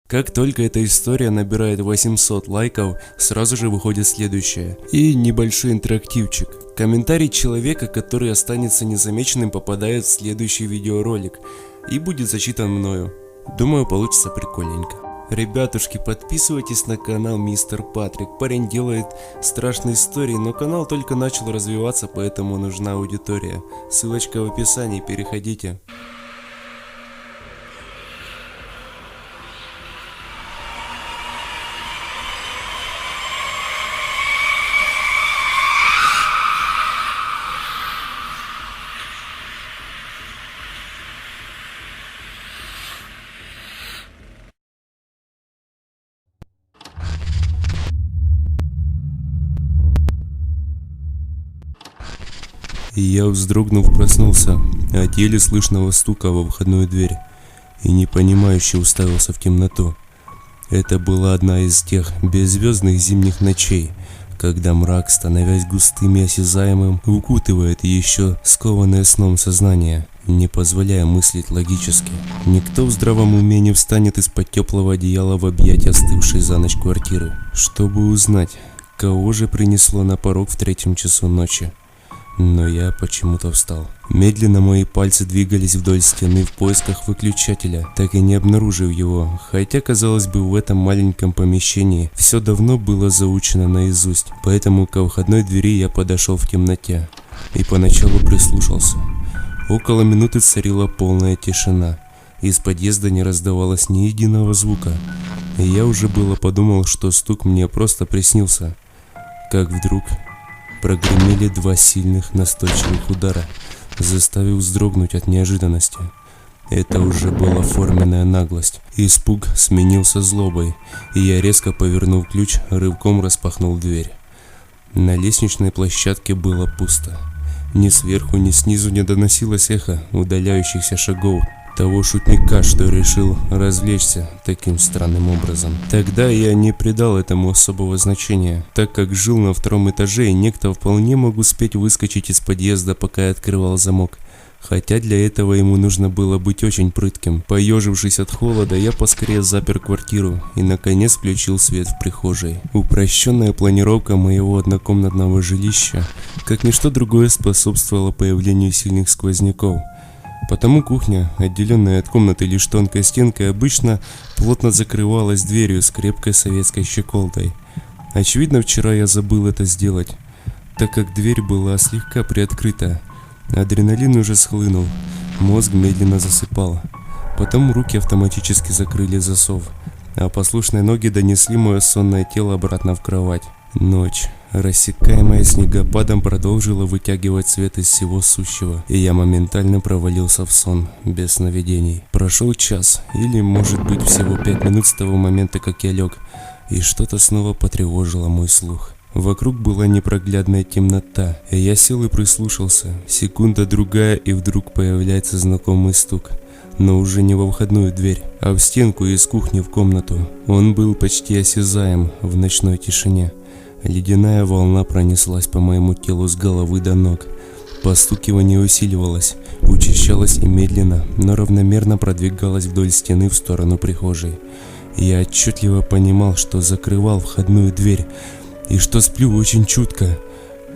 Как только эта история набирает 800 лайков, сразу же выходит следующая. И небольшой интерактивчик. Комментарий человека, который останется незамеченным, попадает в следующий видеоролик и будет зачитан мною. Думаю, получится прикольненько. Ребятушки, подписывайтесь на канал Мистер Патрик. Парень делает страшные истории, но канал только начал развиваться, поэтому нужна аудитория. Ссылочка в описании, переходите. И я, вздрогнув, проснулся от еле слышного стука во входную дверь и непонимающе уставился в темноту. Это была одна из тех беззвездных зимних ночей, когда мрак, становясь густым и осязаемым, укутывает еще скованное сном сознание, не позволяя мыслить логически. Никто в здравом уме не встанет из-под теплого одеяла в объятия остывшей за ночь квартиры, чтобы узнать, кого же принесло на порог в 3 часу ночи. Но я почему-то встал. Медленно мои пальцы двигались вдоль стены в поисках выключателя, так и не обнаружив его, хотя, казалось бы, в этом маленьком помещении все давно было заучено наизусть, поэтому ко входной двери я подошел в темноте и поначалу прислушался. Около минуты царила полная тишина, из подъезда не раздавалось ни единого звука, и я уже было подумал, что стук мне просто приснился, как вдруг прогремели 2 сильных настойчивых удара, заставив вздрогнуть от неожиданности. Это уже была форменная наглость. Испуг сменился злобой, и я, резко повернув ключ, рывком распахнул дверь. На лестничной площадке было пусто. Ни сверху, ни снизу не доносилось эхо удаляющихся шагов того шутника, что решил развлечься таким странным образом. Тогда я не придал этому особого значения, так как жил на 2-м этаже, и некто вполне мог успеть выскочить из подъезда, пока я открывал замок. Хотя для этого ему нужно было быть очень прытким. Поежившись от холода, я поскорее запер квартиру и наконец включил свет в прихожей. Упрощенная планировка моего однокомнатного жилища, как ничто другое, способствовала появлению сильных сквозняков. Потому кухня, отделенная от комнаты лишь тонкой стенкой, обычно плотно закрывалась дверью с крепкой советской щеколдой. Очевидно, вчера я забыл это сделать, так как дверь была слегка приоткрыта. Адреналин уже схлынул, мозг медленно засыпал. Потом руки автоматически закрыли засов, а послушные ноги донесли мое сонное тело обратно в кровать. Ночь, рассекаемая снегопадом, продолжила вытягивать свет из всего сущего, и я моментально провалился в сон без сновидений. Прошел час, или может быть всего 5 минут с того момента, как я лег, и что-то снова потревожило мой слух. Вокруг была непроглядная темнота, и я сел и прислушался. Секунда другая, и вдруг появляется знакомый стук. Но уже не во входную дверь, а в стенку из кухни в комнату. Он был почти осязаем в ночной тишине. Ледяная волна пронеслась по моему телу с головы до ног. Постукивание усиливалось, учащалось и медленно, но равномерно продвигалось вдоль стены в сторону прихожей. Я отчетливо понимал, что закрывал входную дверь и что сплю очень чутко,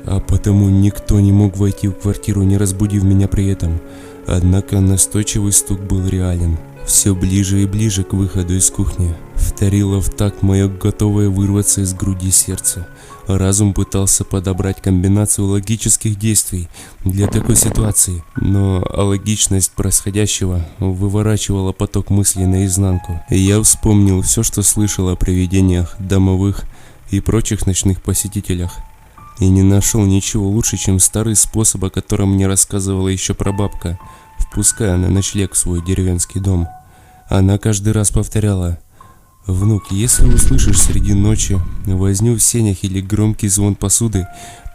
а потому никто не мог войти в квартиру, не разбудив меня при этом. Однако настойчивый стук был реален. Все ближе и ближе к выходу из кухни. Вторило в такт мое готовое вырваться из груди сердце. Разум пытался подобрать комбинацию логических действий для такой ситуации, но алогичность происходящего выворачивала поток мыслей наизнанку. И я вспомнил все, что слышал о привидениях, домовых и прочих ночных посетителях. И не нашел ничего лучше, чем старый способ, о котором мне рассказывала еще прабабка, впуская на ночлег в свой деревенский дом. Она каждый раз повторяла: «Внук, если услышишь среди ночи возню в сенях или громкий звон посуды,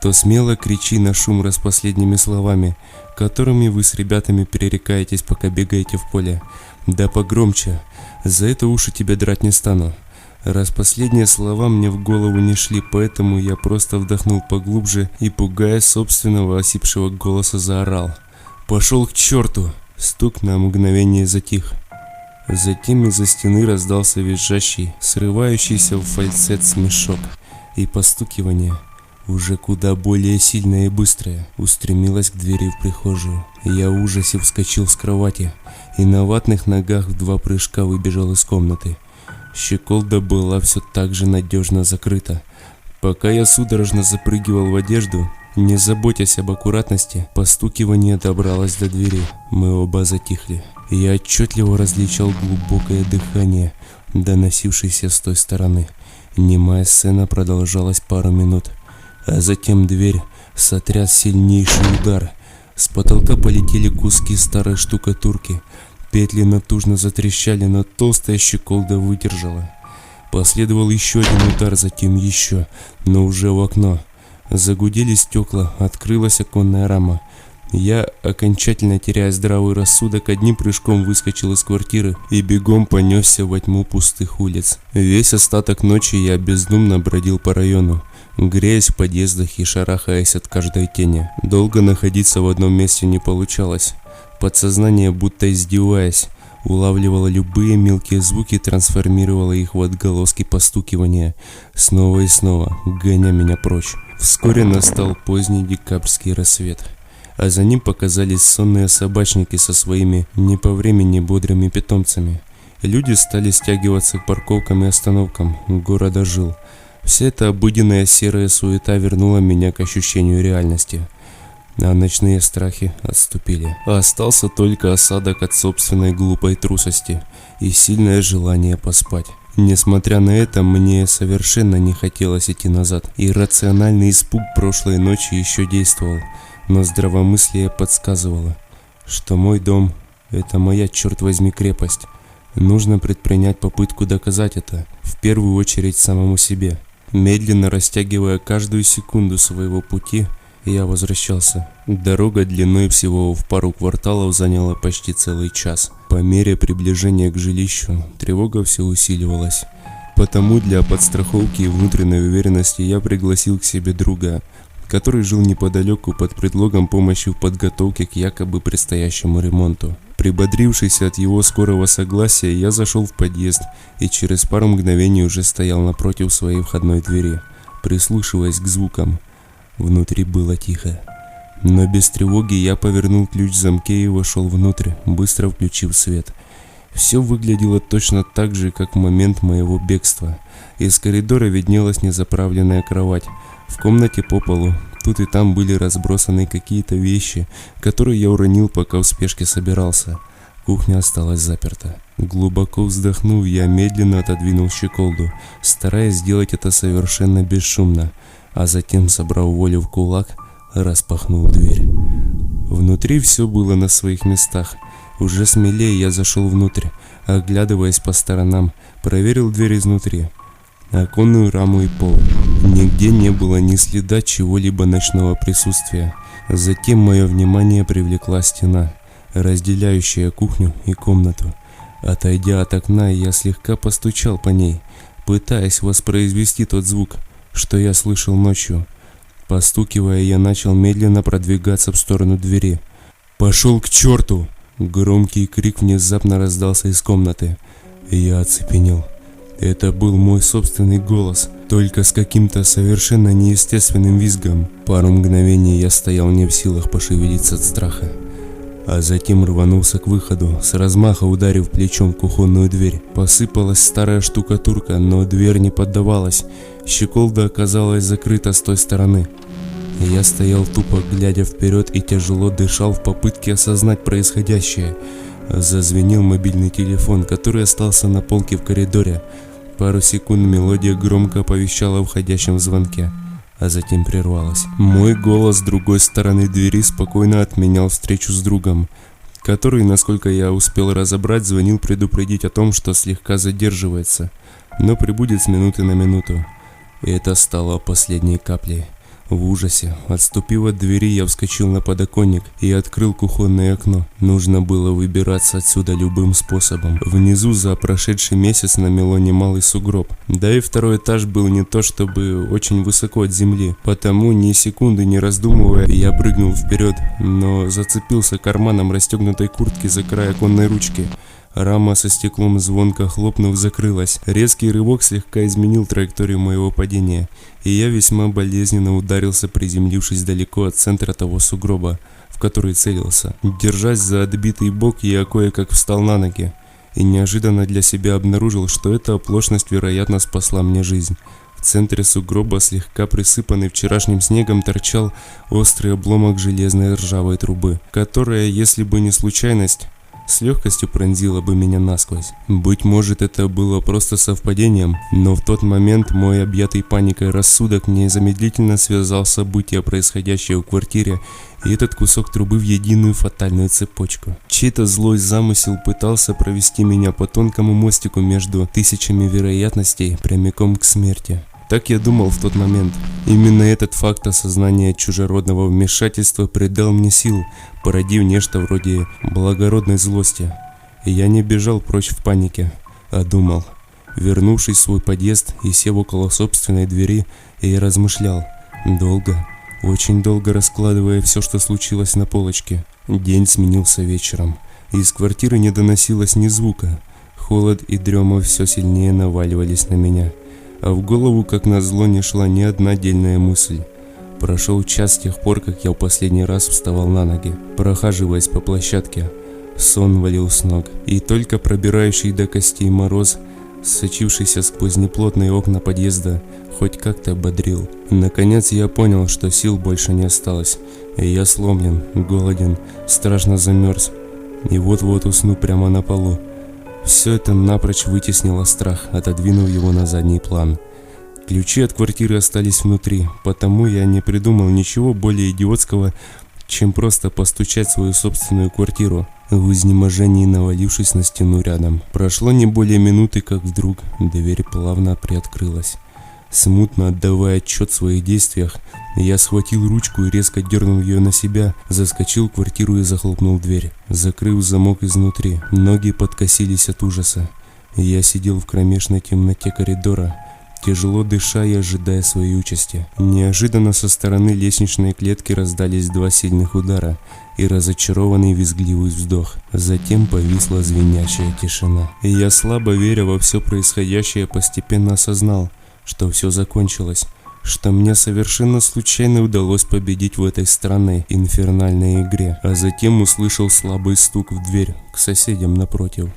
то смело кричи на шум распоследними словами, которыми вы с ребятами перерекаетесь, пока бегаете в поле. Да погромче, за это уши тебе драть не стану». Раз последние слова мне в голову не шли, поэтому я просто вдохнул поглубже и, пугая собственного осипшего голоса, заорал: «Пошел к черту!» Стук на мгновение затих, Затем из-за стены раздался визжащий, срывающийся в фальцет смешок, и постукивание, уже куда более сильное и быстрое, устремилось к двери в прихожую. Я в ужасе вскочил с кровати и на ватных ногах в 2 прыжка выбежал из комнаты. Щеколда была все так же надежно закрыта. Пока я судорожно запрыгивал в одежду, не заботясь об аккуратности, постукивание добралось до двери. Мы оба затихли. Я отчетливо различал глубокое дыхание, доносившееся с той стороны. Немая сцена продолжалась пару минут, а затем дверь сотряс сильнейший удар. С потолка полетели куски старой штукатурки. Петли натужно затрещали, но толстая щеколда выдержала. Последовал еще один удар, затем еще, но уже в окно. Загудели стекла, открылась оконная рама. Я, окончательно теряя здравый рассудок, одним прыжком выскочил из квартиры и бегом понесся во тьму пустых улиц. Весь остаток ночи я бездумно бродил по району, греясь в подъездах и шарахаясь от каждой тени. Долго находиться в одном месте не получалось. Подсознание, будто издеваясь, улавливало любые мелкие звуки и трансформировало их в отголоски постукивания, снова и снова, гоня меня прочь. Вскоре настал поздний декабрьский рассвет, а за ним показались сонные собачники со своими не по времени бодрыми питомцами. Люди стали стягиваться к парковкам и остановкам, город ожил. Вся эта обыденная серая суета вернула меня к ощущению реальности, а ночные страхи отступили. Остался только осадок от собственной глупой трусости и сильное желание поспать. Несмотря на это, мне совершенно не хотелось идти назад. Иррациональный испуг прошлой ночи еще действовал, но здравомыслие подсказывало, что мой дом – это моя, черт возьми, крепость. Нужно предпринять попытку доказать это, в первую очередь самому себе. Медленно растягивая каждую секунду своего пути, я возвращался. Дорога длиной всего в пару кварталов заняла почти целый час. По мере приближения к жилищу тревога все усиливалась. Потому для подстраховки и внутренней уверенности я пригласил к себе друга, который жил неподалеку под предлогом помощи в подготовке к якобы предстоящему ремонту. Прибодрившись от его скорого согласия, я зашел в подъезд и через пару мгновений уже стоял напротив своей входной двери, прислушиваясь к звукам. Внутри было тихо, но без тревоги я повернул ключ в замке и вошел внутрь, быстро включив свет. Все выглядело точно так же, как в момент моего бегства. Из коридора виднелась незаправленная кровать. В комнате по полу тут и там были разбросаны какие-то вещи, которые я уронил, пока в спешке собирался. Кухня осталась заперта. Глубоко вздохнув, я медленно отодвинул щеколду, стараясь сделать это совершенно бесшумно, а затем, собрав волю в кулак, распахнул дверь. Внутри все было на своих местах. Уже смелее я зашел внутрь, оглядываясь по сторонам, проверил дверь изнутри, оконную раму и пол. Нигде не было ни следа чего-либо ночного присутствия. Затем мое внимание привлекла стена, разделяющая кухню и комнату. Отойдя от окна, я слегка постучал по ней, пытаясь воспроизвести тот звук, что я слышал ночью. Постукивая, я начал медленно продвигаться в сторону двери. «Пошел к черту!» Громкий крик внезапно раздался из комнаты. Я оцепенел. Это был мой собственный голос, только с каким-то совершенно неестественным визгом. Пару мгновений я стоял не в силах пошевелиться от страха, а затем рванулся к выходу, с размаха ударив плечом в кухонную дверь. Посыпалась старая штукатурка, но дверь не поддавалась. Щеколда оказалась закрыта с той стороны. Я стоял тупо, глядя вперед, и тяжело дышал в попытке осознать происходящее. Зазвенел мобильный телефон, который остался на полке в коридоре. Пару секунд мелодия громко оповещала о входящем звонке, а затем прервалась. Мой голос с другой стороны двери спокойно отменял встречу с другом, который, насколько я успел разобрать, звонил предупредить о том, что слегка задерживается, но прибудет с минуты на минуту. И это стало последней каплей. В ужасе, отступив от двери, я вскочил на подоконник и открыл кухонное окно. Нужно было выбираться отсюда любым способом. Внизу за прошедший месяц намело немалый сугроб. Да и второй этаж был не то чтобы очень высоко от земли. Потому ни секунды не раздумывая, я прыгнул вперед, но зацепился карманом расстегнутой куртки за край оконной ручки. Рама со стеклом, звонко хлопнув, закрылась. Резкий рывок слегка изменил траекторию моего падения, и я весьма болезненно ударился, приземлившись далеко от центра того сугроба, в который целился. Держась за отбитый бок, я кое-как встал на ноги и неожиданно для себя обнаружил, что эта оплошность, вероятно, спасла мне жизнь. В центре сугроба, слегка присыпанный вчерашним снегом, торчал острый обломок железной ржавой трубы, которая, если бы не случайность, с легкостью пронзила бы меня насквозь. Быть может, это было просто совпадением, но в тот момент мой объятый паникой рассудок незамедлительно связал события, происходящие в квартире, и этот кусок трубы в единую фатальную цепочку. Чей-то злой замысел пытался провести меня по тонкому мостику между тысячами вероятностей прямиком к смерти. Так я думал в тот момент. Именно этот факт осознания чужеродного вмешательства придал мне сил, породив нечто вроде благородной злости. И я не бежал прочь в панике, а думал. Вернувшись в свой подъезд и сев около собственной двери, я размышлял. Долго, очень долго раскладывая все, что случилось на полочке. День сменился вечером. Из квартиры не доносилось ни звука. Холод и дрема все сильнее наваливались на меня. А в голову, как назло, не шла ни одна дельная мысль. Прошел час с тех пор, как я в последний раз вставал на ноги, прохаживаясь по площадке. Сон валил с ног, и только пробирающий до костей мороз, сочившийся сквозь неплотные окна подъезда, хоть как-то бодрил. Наконец я понял, что сил больше не осталось, и я сломлен, голоден, страшно замерз, и вот-вот усну прямо на полу. Все это напрочь вытеснило страх, отодвинув его на задний план. Ключи от квартиры остались внутри, потому я не придумал ничего более идиотского, чем просто постучать в свою собственную квартиру, в изнеможении навалившись на стену рядом. Прошло не более минуты, как вдруг дверь плавно приоткрылась. Смутно отдавая отчет в своих действиях, я схватил ручку и, резко дернув ее на себя, заскочил в квартиру и захлопнул дверь, закрыв замок изнутри. Ноги подкосились от ужаса. Я сидел в кромешной темноте коридора, тяжело дыша и ожидая своей участи. Неожиданно со стороны лестничной клетки раздались два сильных удара и разочарованный визгливый вздох. Затем повисла звенящая тишина. И я, слабо веря во все происходящее, постепенно осознал, что все закончилось, что мне совершенно случайно удалось победить в этой странной инфернальной игре, а затем услышал слабый стук в дверь к соседям напротив.